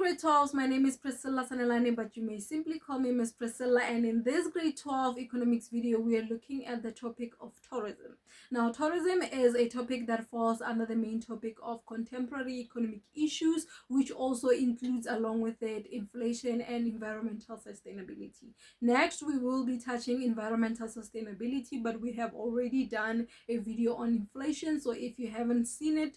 grade 12s, my name is Priscilla SANELANE, but you may simply call me Miss Priscilla. And in this grade 12 economics video, we are looking at the topic of tourism. Now, tourism is a topic that falls under the main topic of contemporary economic issues, which also includes along with it inflation and environmental sustainability. Next, we will be touching environmental sustainability, but we have already done a video on inflation. So if you haven't seen it,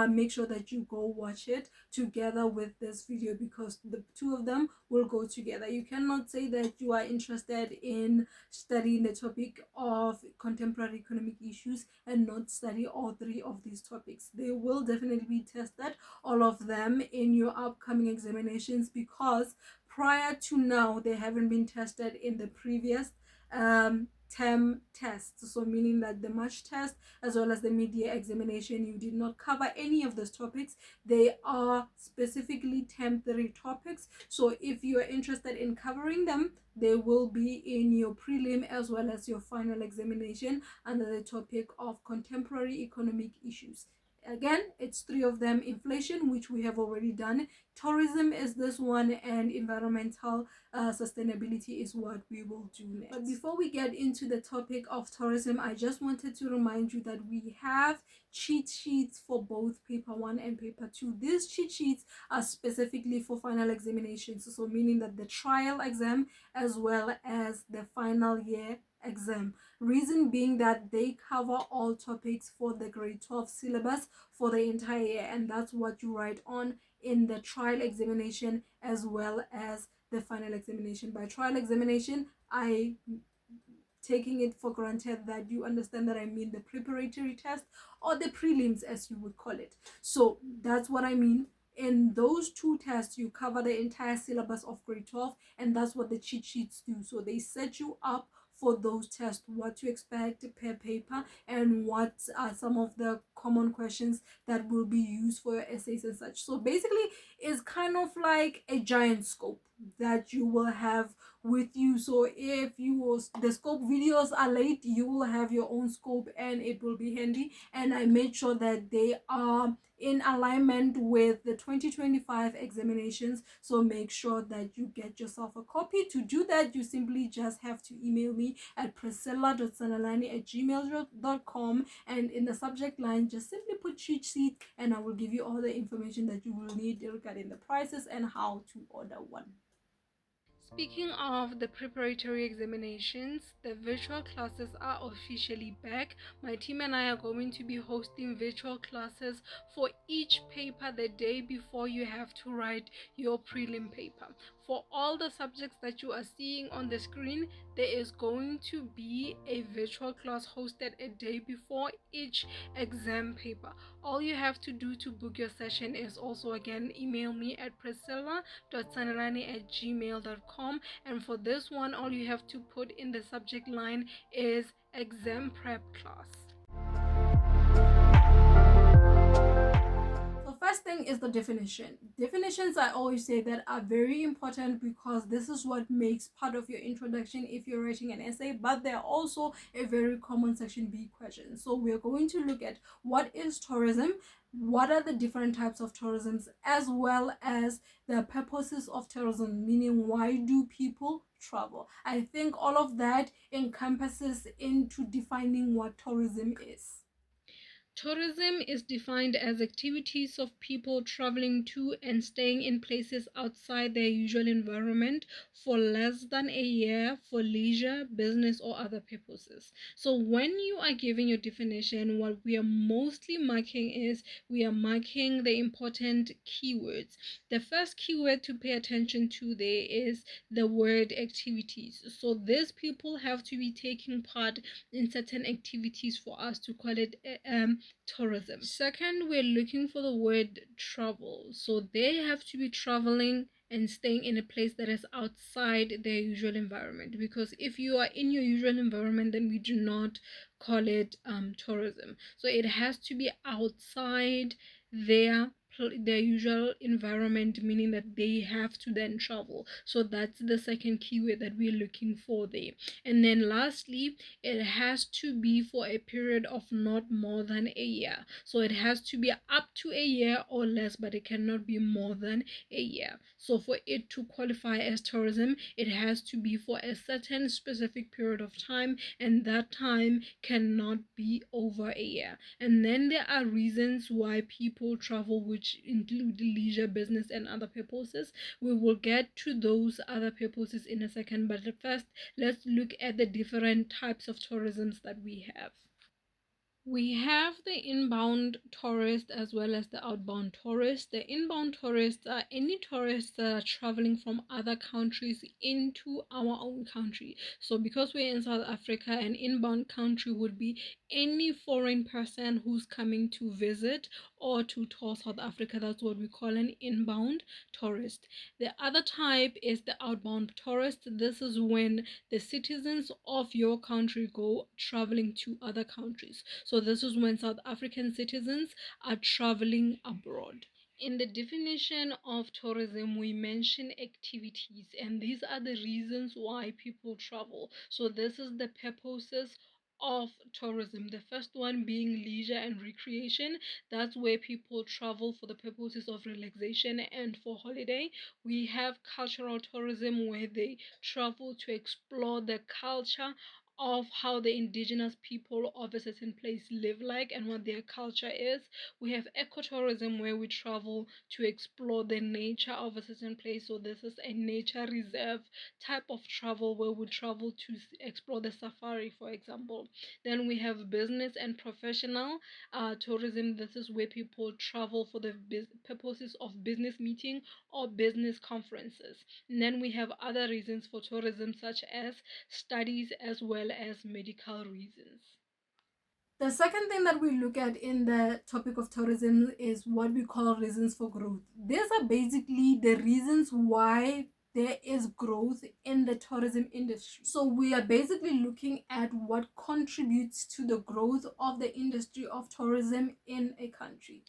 make sure that you go watch it together with this video, because the two of them will go together. You cannot say that you are interested in studying the topic of contemporary economic issues and not study all three of these topics. They will definitely be tested, all of them, in your upcoming examinations, because prior to now they haven't been tested in the previous term tests. So meaning that the March test as well as the mid-year examination, you did not cover any of those topics. They are specifically term 3 topics. So if you are interested in covering them, they will be in your prelim as well as your final examination under the topic of contemporary economic issues. Again, it's 3 of them: inflation, which we have already done, tourism is this one, and environmental sustainability is what we will do next. But before we get into the topic of tourism, I just wanted to remind you that we have cheat sheets for both paper 1 and paper 2. These cheat sheets are specifically for final examinations, so meaning that the trial exam as well as the final year exam. Reason being that they cover all topics for the grade 12 syllabus for the entire year, and that's what you write on in the trial examination as well as the final examination. By trial examination, I taking it for granted that you understand that I mean the preparatory test or the prelims as you would call it. So that's what I mean. In those two tests, you cover the entire syllabus of grade 12, and that's what the cheat sheets do. So they set you up for those tests, what to expect per paper, and what are some of the common questions that will be used for your essays and such. So basically, it's kind of like a giant scope that you will have with you. So if the scope videos are late, you will have your own scope and it will be handy. And I made sure that they are in alignment with the 2025 examinations, so make sure that you get yourself a copy. To do that, you simply just have to email me at priscilla.sanelane@gmail.com, and in the subject line just simply put cheat sheet, and I will give you all the information that you will need regarding the prices and how to order one. Speaking of the preparatory examinations, the virtual classes are officially back. My team and I are going to be hosting virtual classes for each paper the day before you have to write your prelim paper. For all the subjects that you are seeing on the screen, there is going to be a virtual class hosted a day before each exam paper. All you have to do to book your session is also again email me at priscilla.sanelane@gmail.com, and for this one, all you have to put in the subject line is exam prep class. First thing is the definition. Definitions, I always say, that are very important because this is what makes part of your introduction if you're writing an essay, but they're also a very common section B question. So we're going to look at what is tourism, what are the different types of tourisms, as well as the purposes of tourism, meaning why do people travel. I think all of that encompasses into defining what tourism is. Tourism is defined as activities of people traveling to and staying in places outside their usual environment for less than a year for leisure, business, or other purposes. So when you are giving your definition, what we are mostly marking is we are marking the important keywords. The first keyword to pay attention to there is the word activities. So these people have to be taking part in certain activities for us to call it tourism. Second, we're looking for the word travel. So they have to be traveling and staying in a place that is outside their usual environment, because if you are in your usual environment, then we do not call it tourism. So it has to be outside their their usual environment, meaning that they have to then travel. So that's the second keyword that we're looking for there. And then lastly, it has to be for a period of not more than a year. So it has to be up to a year or less, but it cannot be more than a year. So for it to qualify as tourism, it has to be for a certain specific period of time, and that time cannot be over a year. And then there are reasons why people travel, which include leisure, business, and other purposes. We will get to those other purposes in a second, but first let's look at the different types of tourisms that we have. We have the inbound tourist as well as the outbound tourist. The inbound tourists are any tourists that are traveling from other countries into our own country. So because we're in South Africa, an inbound country would be any foreign person who's coming to visit or to tour South Africa. That's what we call an inbound tourist. The other type is the outbound tourist. This is when the citizens of your country go traveling to other countries. So this is when South African citizens are traveling abroad. In the definition of tourism, we mention activities, and these are the reasons why people travel. So this is the purposes of tourism. The first one being leisure and recreation. That's where people travel for the purposes of relaxation and for holiday. We have cultural tourism, where they travel to explore the culture of how the indigenous people of a certain place live like and what their culture is. We have ecotourism, where we travel to explore the nature of a certain place. So this is a nature reserve type of travel, where we travel to explore the safari, for example. Then we have business and professional tourism. This is where people travel for the purposes of business meeting or business conferences. And then we have other reasons for tourism, such as studies as well as medical reasons. The second thing that we look at in the topic of tourism is what we call reasons for growth. These are basically the reasons why there is growth in the tourism industry. So we are basically looking at what contributes to the growth of the industry of tourism in a country.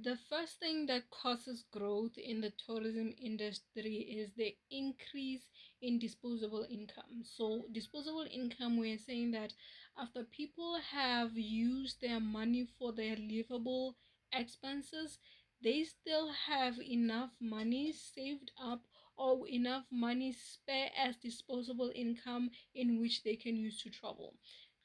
The first thing that causes growth in the tourism industry is the increase in disposable income. So, disposable income, we're saying that after people have used their money for their livable expenses, they still have enough money saved up or enough money spare as disposable income in which they can use to travel.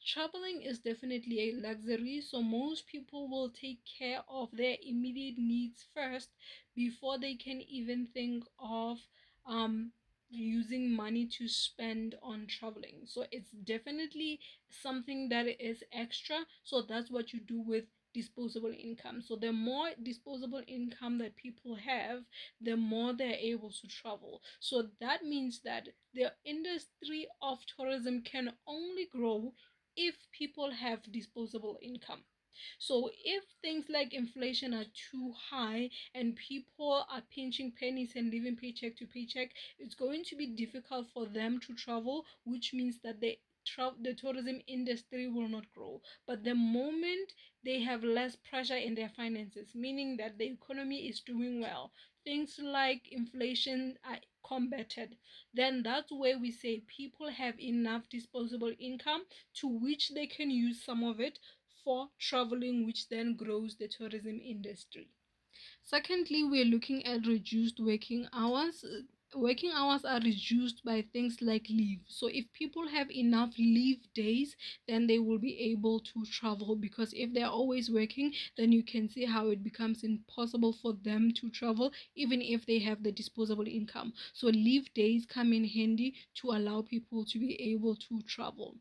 Traveling is definitely a luxury, so most people will take care of their immediate needs first before they can even think of using money to spend on traveling. So it's definitely something that is extra. So that's what you do with disposable income. So the more disposable income that people have, the more they're able to travel. So that means that the industry of tourism can only grow if people have disposable income. So if things like inflation are too high and people are pinching pennies and living paycheck to paycheck, it's going to be difficult for them to travel, which means that the tourism industry will not grow. But the moment they have less pressure in their finances, meaning that the economy is doing well, things like inflation are combated, then that's where we say people have enough disposable income to which they can use some of it for traveling, which then grows the tourism industry. Secondly, we're looking at reduced working hours. Working hours are reduced by things like leave. So if people have enough leave days, then they will be able to travel, because if they're always working, then you can see how it becomes impossible for them to travel even if they have the disposable income. So leave days come in handy to allow people to be able to travel.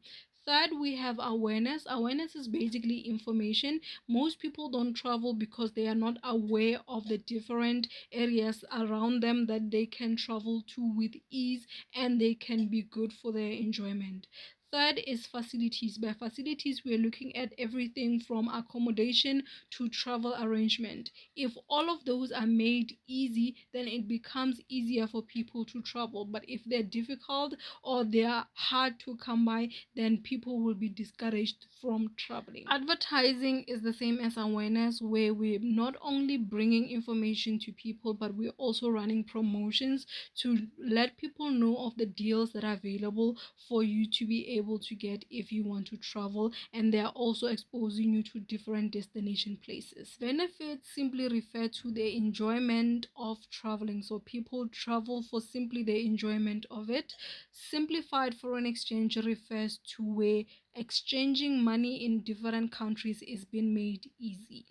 Third, we have awareness. Awareness is basically information. Most people don't travel because they are not aware of the different areas around them that they can travel to with ease and they can be good for their enjoyment. third is facilities. By facilities, we're looking at everything from accommodation to travel arrangement. If all of those are made easy, then it becomes easier for people to travel. But if they're difficult or they are hard to come by, then people will be discouraged from traveling. Advertising is the same as awareness, where we're not only bringing information to people, but we're also running promotions to let people know of the deals that are available for you to be able to get if you want to travel, and they are also exposing you to different destination places. Benefits simply refer to the enjoyment of traveling, so people travel for simply the enjoyment of it. Simplified foreign exchange refers to where exchanging money in different countries is being made easy.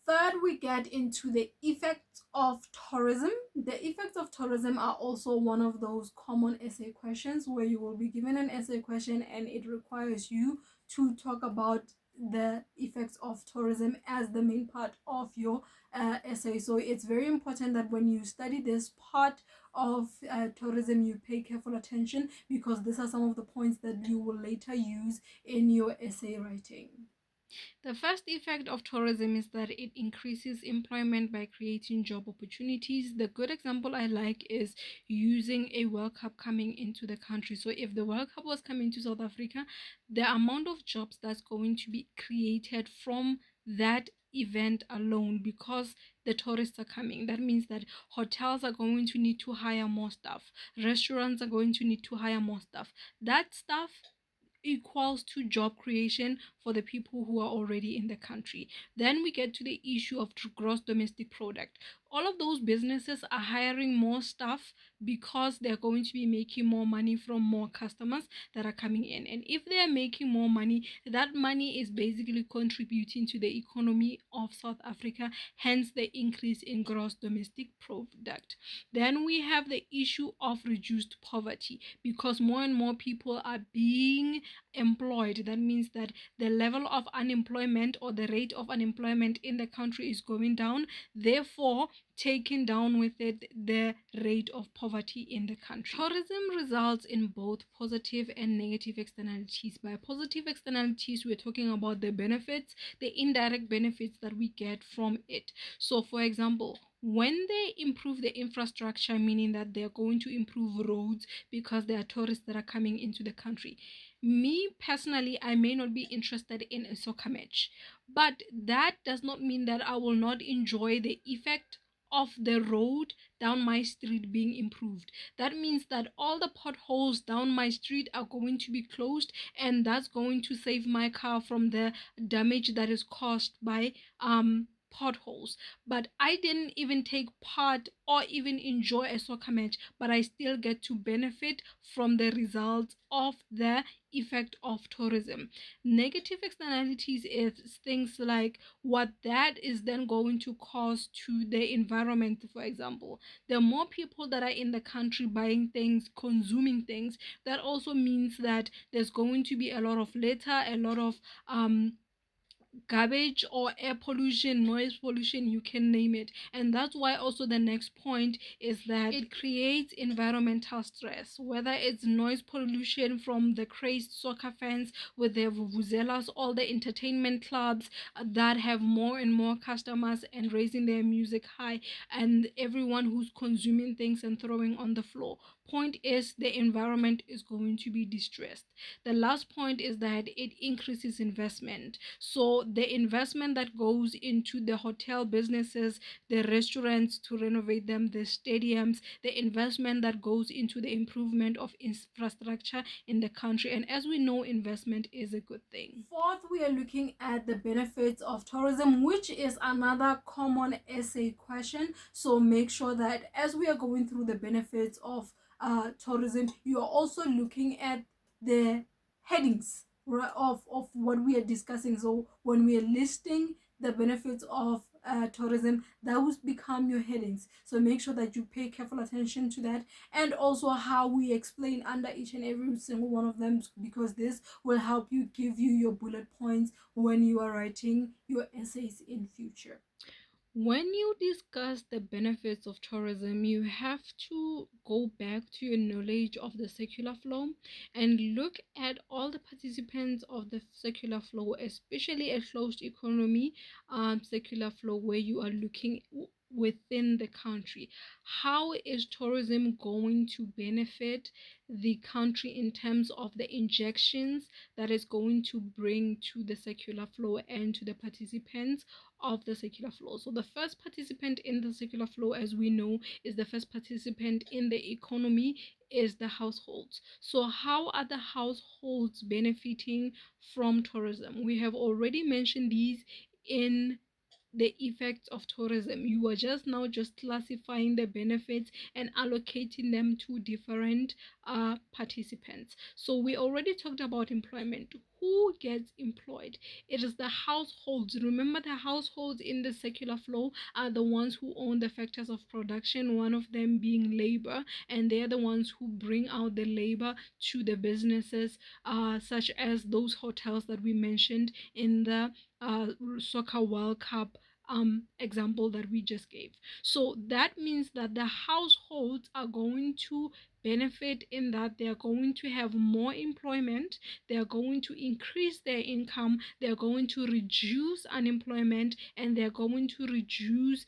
Third, we get into the effects of tourism. The effects of tourism are also one of those common essay questions where you will be given an essay question and it requires you to talk about the effects of tourism as the main part of your essay. So it's very important that when you study this part of tourism, you pay careful attention, because these are some of the points that you will later use in your essay writing. The first effect of tourism is that it increases employment by creating job opportunities. The good example I like is using a World Cup coming into the country. So if the World Cup was coming to South Africa, the amount of jobs that's going to be created from that event alone, because the tourists are coming, that means that hotels are going to need to hire more staff, restaurants are going to need to hire more staff. That stuff equals to job creation for the people who are already in the country. Then we get to the issue of gross domestic product. All of those businesses are hiring more staff because they're going to be making more money from more customers that are coming in. And if they're making more money, that money is basically contributing to the economy of South Africa, hence the increase in gross domestic product. Then we have the issue of reduced poverty, because more and more people are being employed. That means that the level of unemployment or the rate of unemployment in the country is going down, therefore taking down with it the rate of poverty in the country. Tourism results in both positive and negative externalities. By positive externalities, we're talking about the benefits, the indirect benefits that we get from it. So for example, when they improve the infrastructure, meaning that they're going to improve roads because there are tourists that are coming into the country, me personally, I may not be interested in a soccer match, but that does not mean that I will not enjoy the effect of the road down my street being improved. That means that all the potholes down my street are going to be closed, and that's going to save my car from the damage that is caused by potholes. But I didn't even take part or even enjoy a soccer match, but I still get to benefit from the results of the effect of tourism. Negative externalities is things like what that is then going to cause to the environment. For example, the more people that are in the country buying things, consuming things, that also means that there's going to be a lot of litter, a lot of garbage or air pollution, noise pollution, you can name it. And that's why also the next point is that it creates environmental stress, whether it's noise pollution from the crazed soccer fans with their vuvuzelas, all the entertainment clubs that have more and more customers and raising their music high, and everyone who's consuming things and throwing on the floor. Point is, the environment is going to be distressed. The last point is that it increases investment. So the investment that goes into the hotel businesses, the restaurants to renovate them, the stadiums, the investment that goes into the improvement of infrastructure in the country. And as we know, investment is a good thing. Fourth, we are looking at the benefits of tourism, which is another common essay question. So make sure that as we are going through the benefits of tourism, you are also looking at the headings of what we are discussing. So when we are listing the benefits of tourism, those become your headings. So make sure that you pay careful attention to that, and also how we explain under each and every single one of them, because this will help you give you your bullet points when you are writing your essays in future. When you discuss the benefits of tourism, you have to go back to your knowledge of the circular flow and look at all the participants of the circular flow, especially a closed economy circular flow where you are looking within the country. How is tourism going to benefit the country in terms of the injections that is going to bring to the circular flow and to the participants of the circular flow? So the first participant in the circular flow, as we know, is the first participant in the economy is the households. So how are the households benefiting from tourism? We have already mentioned these in the effects of tourism. You are just now just classifying the benefits and allocating them to different participants. So we already talked about employment. Who gets employed? It is the households. Remember, the households in the circular flow are the ones who own the factors of production, one of them being labor, and they are the ones who bring out the labor to the businesses, such as those hotels that we mentioned in the Soccer World Cup example that we just gave. So that means that the households are going to benefit in that they are going to have more employment, they are going to increase their income, they are going to reduce unemployment, and they are going to reduce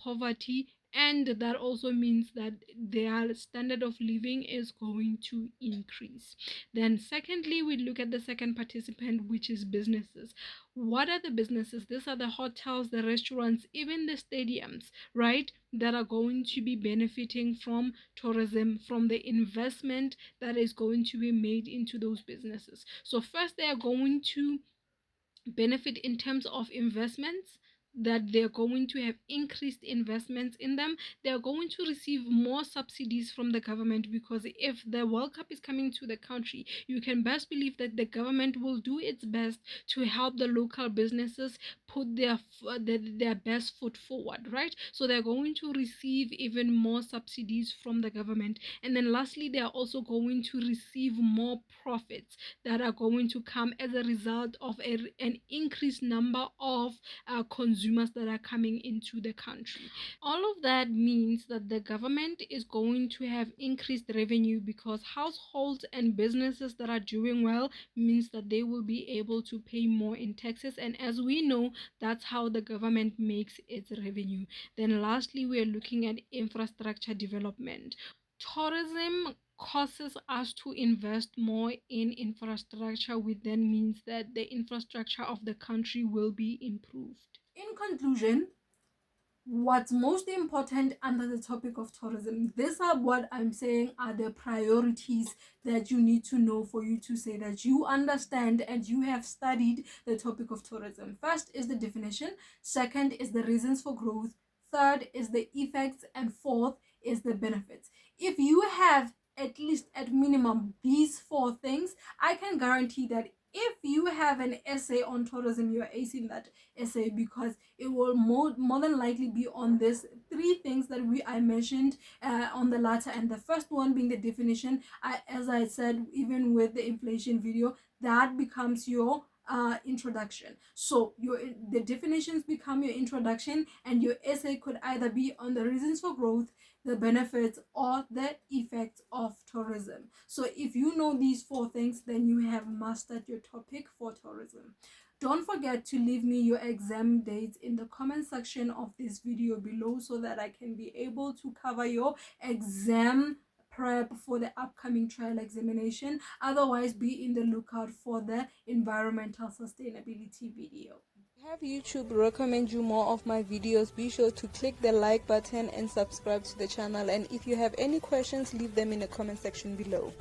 poverty, and that also means that their standard of living is going to increase. Then secondly, we look at the second participant, which is businesses. What are the businesses? These are the hotels, the restaurants, even the stadiums, right, that are going to be benefiting from tourism, from the investment that is going to be made into those businesses. So first, they are going to benefit in terms of investments, that they're going to have increased investments in them. They're going to receive more subsidies from the government, because if the World Cup is coming to the country, you can best believe that the government will do its best to help the local businesses put their best foot forward, right? So they're going to receive even more subsidies from the government. And then lastly, they are also going to receive more profits that are going to come as a result of an increased number of consumers that are coming into the country. All of that means that the government is going to have increased revenue, because households and businesses that are doing well means that they will be able to pay more in taxes, and as we know, that's how the government makes its revenue. Then lastly, we are looking at infrastructure development. Tourism causes us to invest more in infrastructure, which then means that the infrastructure of the country will be improved. In conclusion, what's most important under the topic of tourism, these are what I'm saying are the priorities that you need to know for you to say that you understand and you have studied the topic of tourism. First is the definition, second is the reasons for growth, third is the effects, and fourth is the benefits. If you have at least at minimum these four things, I can guarantee that if you have an essay on tourism, you're acing that essay, because it will more than likely be on this three things that I mentioned on the latter. And the first one being the definition. As I said, even with the inflation video, that becomes your introduction. So the definitions become your introduction, and your essay could either be on the reasons for growth, the benefits, or the effects of tourism. So if you know these four things, then you have mastered your topic for tourism. Don't forget to leave me your exam dates in the comment section of this video below, so that I can be able to cover your exam prep for the upcoming trial examination. Otherwise, be in the lookout for the environmental sustainability video. Have YouTube recommend you more of my videos, be sure to click the like button and subscribe to the channel. And if you have any questions, leave them in the comment section below.